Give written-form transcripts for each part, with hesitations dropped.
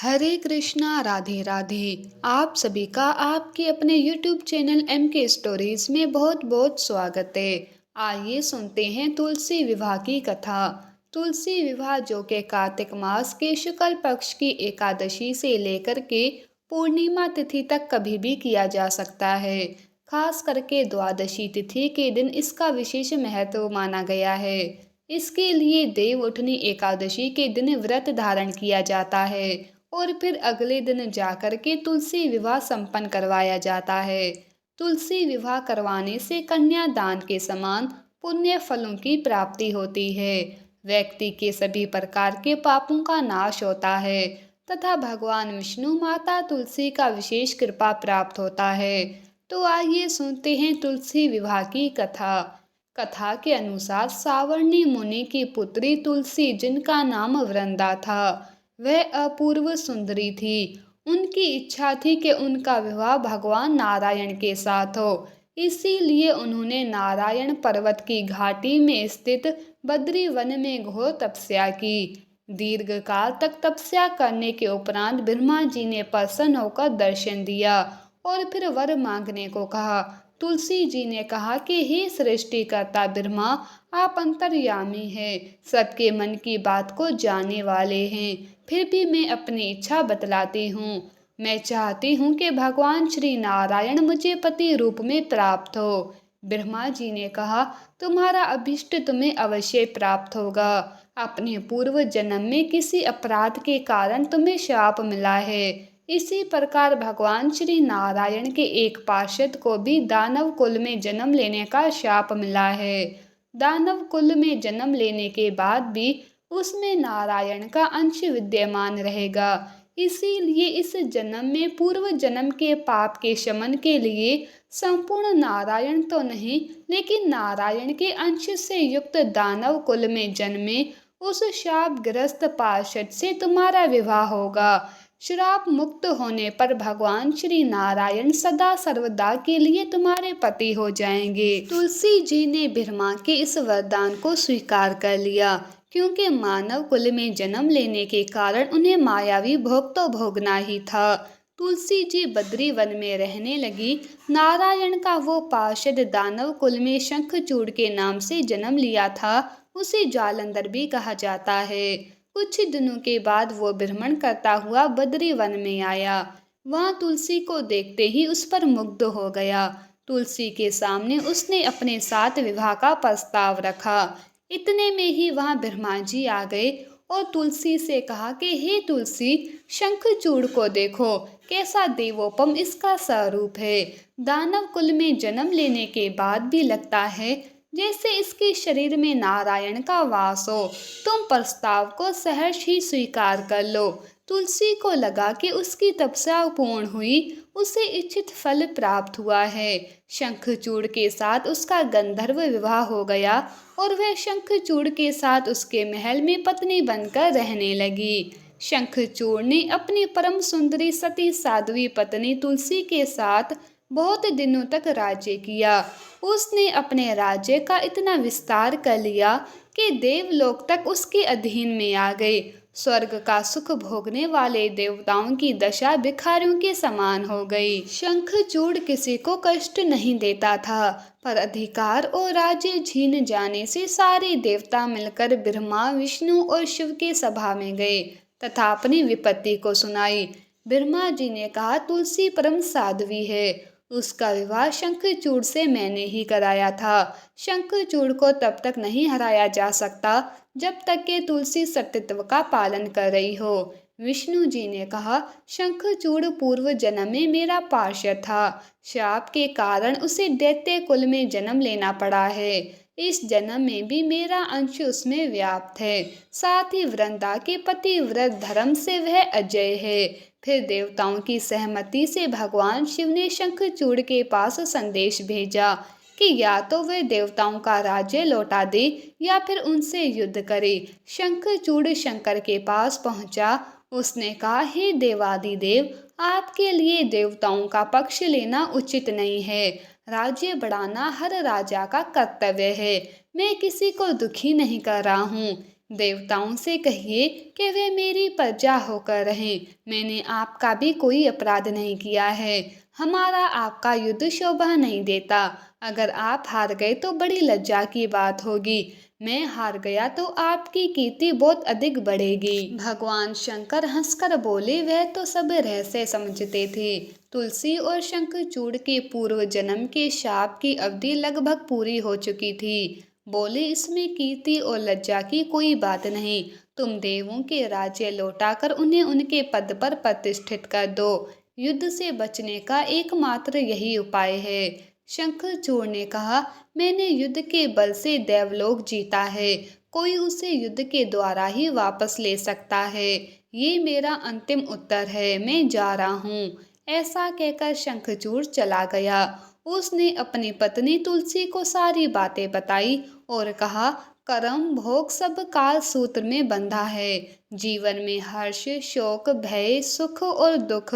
हरे कृष्णा राधे राधे। आप सभी का आपके अपने YouTube चैनल एम के स्टोरीज में बहुत बहुत स्वागत है। आइए सुनते हैं तुलसी विवाह की कथा। तुलसी विवाह जो कि कार्तिक मास के शुक्ल पक्ष की एकादशी से लेकर के पूर्णिमा तिथि तक कभी भी किया जा सकता है। खास करके द्वादशी तिथि के दिन इसका विशेष महत्व माना गया है। इसके लिए देव उठनी एकादशी के दिन व्रत धारण किया जाता है और फिर अगले दिन जाकर के तुलसी विवाह संपन्न करवाया जाता है। तुलसी विवाह करवाने से कन्यादान के समान पुण्य फलों की प्राप्ति होती है। व्यक्ति के सभी प्रकार के पापों का नाश होता है तथा भगवान विष्णु माता तुलसी का विशेष कृपा प्राप्त होता है। तो आइए सुनते हैं तुलसी विवाह की कथा। कथा के अनुसार सावर्णी मुनि की पुत्री तुलसी, जिनका नाम वृंदा था, वह अपूर्व सुंदरी थी। उनकी इच्छा थी कि उनका विवाह भगवान नारायण के साथ हो। इसीलिए उन्होंने नारायण पर्वत की घाटी में स्थित बद्री वन में घोर तपस्या की। दीर्घ काल तक तपस्या करने के उपरांत ब्रह्मा जी ने प्रसन्न होकर दर्शन दिया और फिर वर मांगने को कहा। तुलसी जी ने कहा कि हे सृष्टिकर्ता ब्रह्मा, आप अंतर्यामी हैं, सबके मन की बात को जानने वाले हैं। फिर भी मैं अपनी इच्छा बतलाती हूँ। मैं चाहती हूँ कि भगवान श्री नारायण मुझे पति रूप में प्राप्त हो। ब्रह्मा जी ने कहा, तुम्हारा अभिष्ट तुम्हें अवश्य प्राप्त होगा। अपने पूर्व जन्म में किसी अपराध के कारण तुम्हें शाप मिला है। इसी प्रकार भगवान श्री नारायण के एक पार्षद को भी दानव कुल में जन्म लेने का शाप मिला है। दानव कुल में जन्म लेने के बाद भी उसमें नारायण का अंश विद्यमान रहेगा। इसीलिए इस जन्म में पूर्व जन्म के पाप के शमन के लिए संपूर्ण नारायण तो नहीं, लेकिन नारायण के अंश से युक्त दानव कुल में जन्मे उस शापग्रस्त पार्षद से तुम्हारा विवाह होगा। श्राप मुक्त होने पर भगवान श्री नारायण सदा सर्वदा के लिए तुम्हारे पति हो जाएंगे। तुलसी जी ने ब्रह्मा के इस वरदान को स्वीकार कर लिया, क्योंकि मानव कुल में जन्म लेने के कारण उन्हें मायावी भोग तो भोगना ही था। तुलसी जी बद्री वन में रहने लगी। नारायण का वो पार्षद दानव कुल में शंखचूड़ के नाम से जन्म लिया था, उसे जालंधर भी कहा जाता है। कुछ दिनों के बाद वो भ्रमण करता हुआ बद्री वन में आया। वहाँ तुलसी को देखते ही उस पर मुग्ध हो गया। तुलसी के सामने उसने अपने साथ विवाह का प्रस्ताव रखा। इतने में ही वहाँ ब्रह्मा जी आ गए और तुलसी से कहा कि हे तुलसी, शंखचूड़ को देखो, कैसा देवोपम इसका स्वरूप है। दानव कुल में जन्म लेने के बाद भी लगता है जैसे इसके शरीर में नारायण का वास हो। तुम प्रस्ताव को सहर्ष ही स्वीकार कर लो। तुलसी को लगा कि उसकी तपस्या पूर्ण हुई, उसे इच्छित फल प्राप्त हुआ है। शंखचूड़ के साथ उसका गंधर्व विवाह हो गया और वह शंखचूड़ के साथ उसके महल में पत्नी बनकर रहने लगी। शंखचूड़ ने अपनी परम सुंदरी सती साध्वी पत्नी तुलसी के साथ बहुत दिनों तक राज्य किया। उसने अपने राज्य का इतना विस्तार कर लिया कि देवलोक तक उसके अधीन में आ गए। स्वर्ग का सुख भोगने वाले देवताओं की दशा भिखारियों के समान हो गई। शंखचूड़ किसी को कष्ट नहीं देता था, पर अधिकार और राज्य छीन जाने से सारे देवता मिलकर ब्रह्मा, विष्णु और शिव के सभा में गए तथा अपनी विपत्ति को सुनाई। ब्रह्मा जी ने कहा, तुलसी परम साध्वी है, उसका विवाह शंखचूड़ से मैंने ही कराया था। शंखचूड़ को तब तक नहीं हराया जा सकता जब तक कि तुलसी सत्यत्व का पालन कर रही हो। विष्णु जी ने कहा, शंखचूड़ पूर्व जन्म में मेरा पार्षद था। शाप के कारण उसे दैत्य कुल में जन्म लेना पड़ा है। इस जन्म में भी मेरा अंश उसमें व्याप्त है। साथ ही वृंदा के पतिव्रत धर्म से वह अजय है। फिर देवताओं की सहमति से भगवान शिव ने शंखचूड़ के पास संदेश भेजा कि या तो वह देवताओं का राज्य लौटा दे या फिर उनसे युद्ध करे। शंखचूड़ शंकर के पास पहुंचा। उसने कहा, हे देवादिदेव, आपके लिए देवताओं का पक्ष लेना उचित नहीं है। राज्य बढ़ाना हर राजा का कर्तव्य है। मैं किसी को दुखी नहीं कर रहा हूँ। देवताओं से कहिए कि वे मेरी प्रजा होकर रहें। मैंने आपका भी कोई अपराध नहीं किया है। हमारा आपका युद्ध शोभा नहीं देता। अगर आप हार गए तो बड़ी लज्जा की बात होगी। मैं हार गया तो आपकी कीर्ति बहुत अधिक बढ़ेगी। भगवान शंकर हंसकर बोले, वह तो सब रहस्य समझते थे। तुलसी और शंखचूड़ के पूर्व जन्म के शाप की अवधि लगभग पूरी हो चुकी थी। बोले, इसमें कीर्ति और लज्जा की कोई बात नहीं। तुम देवों के राज्य लौटाकर उन्हें उनके पद पर प्रतिष्ठित कर दो। युद्ध से बचने का एकमात्र यही उपाय है। शंखचूड़ ने कहा, मैंने युद्ध के बल से देवलोक जीता है। कोई उसे युद्ध के द्वारा ही वापस ले सकता है। ये मेरा अंतिम उत्तर है। मैं जा रहा हूँ। ऐसा कहकर शंखचूड़ चला गया। उसने अपनी पत्नी तुलसी को सारी बातें बताई और कहा, कर्म भोग सब काल सूत्र में बंधा है। जीवन में हर्ष, शोक, भय, सुख और दुख,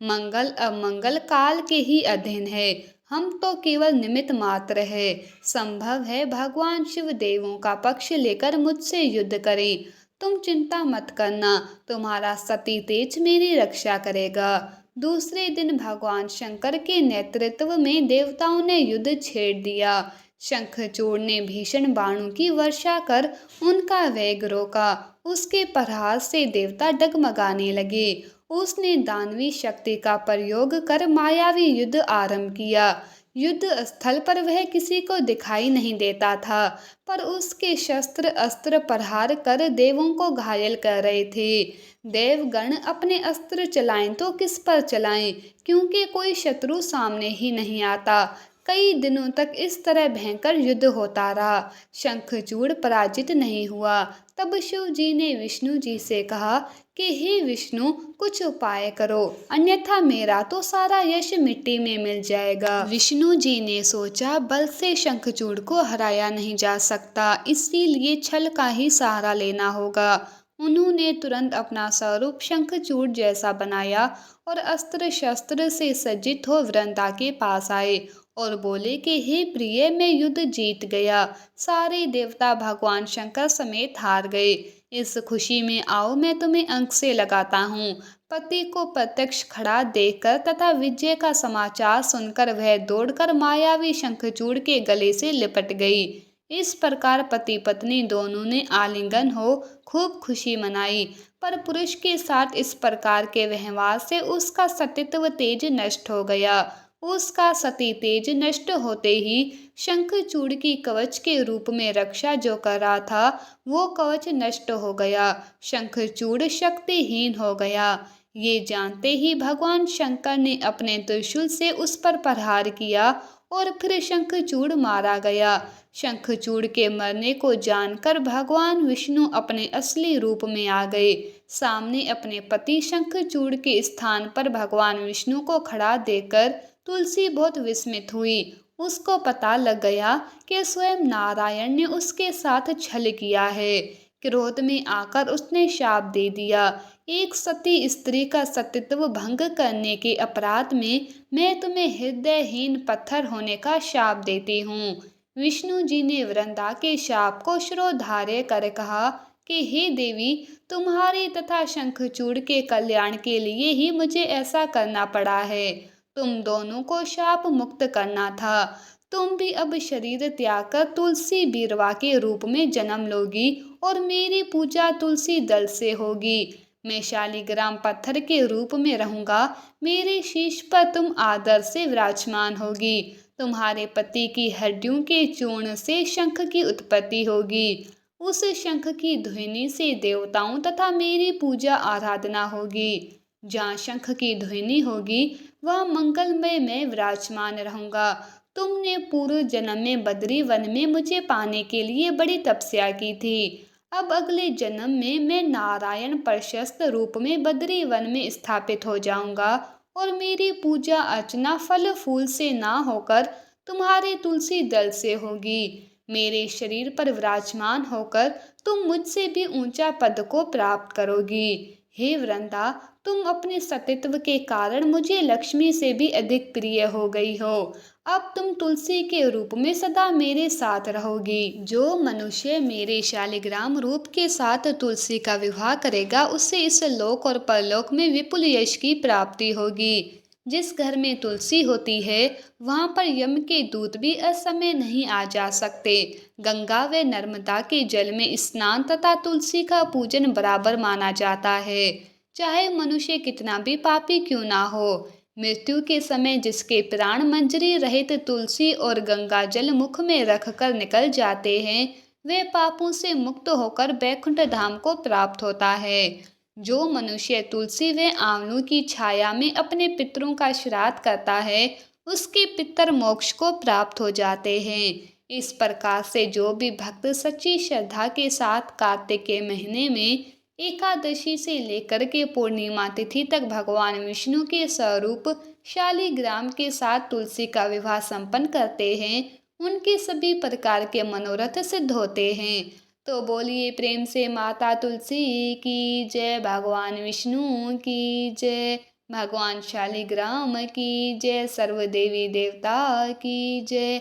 मंगल अमंगल काल के ही अधीन है। हम तो केवल निमित्त मात्र है। संभव है भगवान शिव देवों का पक्ष लेकर मुझसे युद्ध करें। तुम चिंता मत करना, तुम्हारा सती तेज मेरी रक्षा करेगा। दूसरे दिन भगवान शंकर के नेतृत्व में देवताओं ने युद्ध छेड़ दिया। शंखचूड़ ने भीषण बाणों की वर्षा कर उनका वेग रोका। उसके प्रहार से देवता डगमगाने लगे। उसने दानवी शक्ति का प्रयोग कर मायावी युद्ध आरंभ किया। युद्ध स्थल पर वह किसी को दिखाई नहीं देता था, पर उसके शस्त्र अस्त्र प्रहार कर देवों को घायल कर रहे थे। देवगण अपने अस्त्र चलाएं तो किस पर चलाएं, क्योंकि कोई शत्रु सामने ही नहीं आता। कई दिनों तक इस तरह भयंकर युद्ध होता रहा। शंखचूड़ पराजित नहीं हुआ। तब शिव जी ने विष्णु जी से कहा कि हे विष्णु, कुछ उपाय करो, अन्यथा मेरा तो सारा यश मिट्टी में मिल जाएगा। विष्णु जी ने सोचा, बल से शंखचूड़ को हराया नहीं जा सकता, इसीलिए छल का ही सहारा लेना होगा। उन्होंने तुरंत अपना स्वरूप शंखचूड़ जैसा बनाया और अस्त्र शस्त्र से सज्जित हो वृंदा के पास आए और बोले कि हे प्रिय, मैं युद्ध जीत गया। सारे देवता भगवान शंकर समेत हार गए। इस खुशी में आओ, मैं तुम्हें अंक से लगाता हूँ। पति को प्रत्यक्ष खड़ा देखकर तथा विजय का समाचार सुनकर वह दौड़कर मायावी शंखचूड़ के गले से लिपट गई। इस प्रकार पति पत्नी दोनों ने आलिंगन हो खूब खुशी मनाई। पर पुरुष के साथ इस प्रकार के व्यवहार से उसका सतीत्व तेज नष्ट हो गया। उसका सती तेज नष्ट होते ही शंखचूड़ की कवच के रूप में रक्षा जो कर रहा था, वो कवच नष्ट हो गया। शंखचूड़ शक्तिहीन हो गया। ये जानते ही भगवान शंकर ने अपने त्रिशूल से उस पर प्रहार किया और फिर शंखचूड़ मारा गया। शंखचूड़ के मरने को जानकर भगवान विष्णु अपने असली रूप में आ गए। सामने अपने पति शंखचूड़ के स्थान पर भगवान विष्णु को खड़ा देखकर तुलसी बहुत विस्मित हुई। उसको पता लग गया कि स्वयं नारायण ने उसके साथ छल किया है। क्रोध में आकर उसने शाप दे दिया, एक सती स्त्री का सतीत्व भंग करने के अपराध में मैं तुम्हें हृदयहीन पत्थर होने का शाप देती हूँ। विष्णु जी ने वृंदा के शाप को शिरोधार्य कर कहा कि हे देवी, तुम्हारे तथा शंखचूड़ के कल्याण के लिए ही मुझे ऐसा करना पड़ा है। तुम दोनों को शाप मुक्त करना था। तुम भी अब शरीर त्याग कर तुलसी बीरवा के रूप में जन्म लोगी और मेरी पूजा तुलसी दल से होगी। मैं शालिग्राम पत्थर के रूप में रहूंगा। मेरे शीश पर तुम आदर से विराजमान होगी। तुम्हारे पति की हड्डियों के चूर्ण से शंख की उत्पत्ति होगी। उस शंख की ध्वनि से देवताओं तथा मेरी पूजा आराधना होगी। जहाँ शंख की ध्वनि होगी, वह मंगलमय मैं विराजमान रहूंगा। तुमने पूर्व जन्म में बद्री वन में मुझे पाने के लिए बड़ी तपस्या की थी। अब अगले जन्म में मैं नारायण प्रशस्त रूप में बद्री वन में स्थापित हो जाऊंगा और मेरी पूजा अर्चना फल फूल से ना होकर तुम्हारे तुलसी दल से होगी। मेरे शरीर पर विराजमान होकर तुम मुझसे भी ऊंचा पद को प्राप्त करोगी। हे वृंदा, तुम अपने सतीत्व के कारण मुझे लक्ष्मी से भी अधिक प्रिय हो गई हो। अब तुम तुलसी के रूप में सदा मेरे साथ रहोगी। जो मनुष्य मेरे शालिग्राम रूप के साथ तुलसी का विवाह करेगा, उसे इस लोक और परलोक में विपुल यश की प्राप्ति होगी। जिस घर में तुलसी होती है, वहां पर यम के दूत भी असमय नहीं आ जा सकते। गंगा व नर्मदा के जल में स्नान तथा तुलसी का पूजन बराबर माना जाता है, चाहे मनुष्य कितना भी पापी क्यों ना हो। मृत्यु के समय जिसके प्राण मंजरी रहित तुलसी और गंगा जल मुख में रखकर निकल जाते हैं, वे पापों से मुक्त होकर बैकुंठ धाम को प्राप्त होता है। जो मनुष्य तुलसी व आंवलों की छाया में अपने पितरों का श्राद्ध करता है, उसके पितर मोक्ष को प्राप्त हो जाते हैं। इस प्रकार से जो भी भक्त सच्ची श्रद्धा के साथ कार्तिक के महीने में एकादशी से लेकर के पूर्णिमा तिथि तक भगवान विष्णु के स्वरूप शालिग्राम के साथ तुलसी का विवाह संपन्न करते हैं, उनके सभी प्रकार के मनोरथ सिद्ध होते हैं। तो बोलिए प्रेम से माता तुलसी की जय, भगवान विष्णु की जय, भगवान शालिग्राम की जय, सर्व देवी देवता की जय।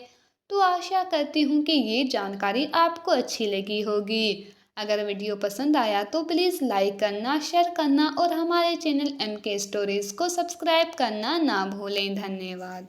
तो आशा करती हूँ कि ये जानकारी आपको अच्छी लगी होगी। अगर वीडियो पसंद आया तो प्लीज़ लाइक करना, शेयर करना और हमारे चैनल MK स्टोरीज को सब्सक्राइब करना ना भूलें। धन्यवाद।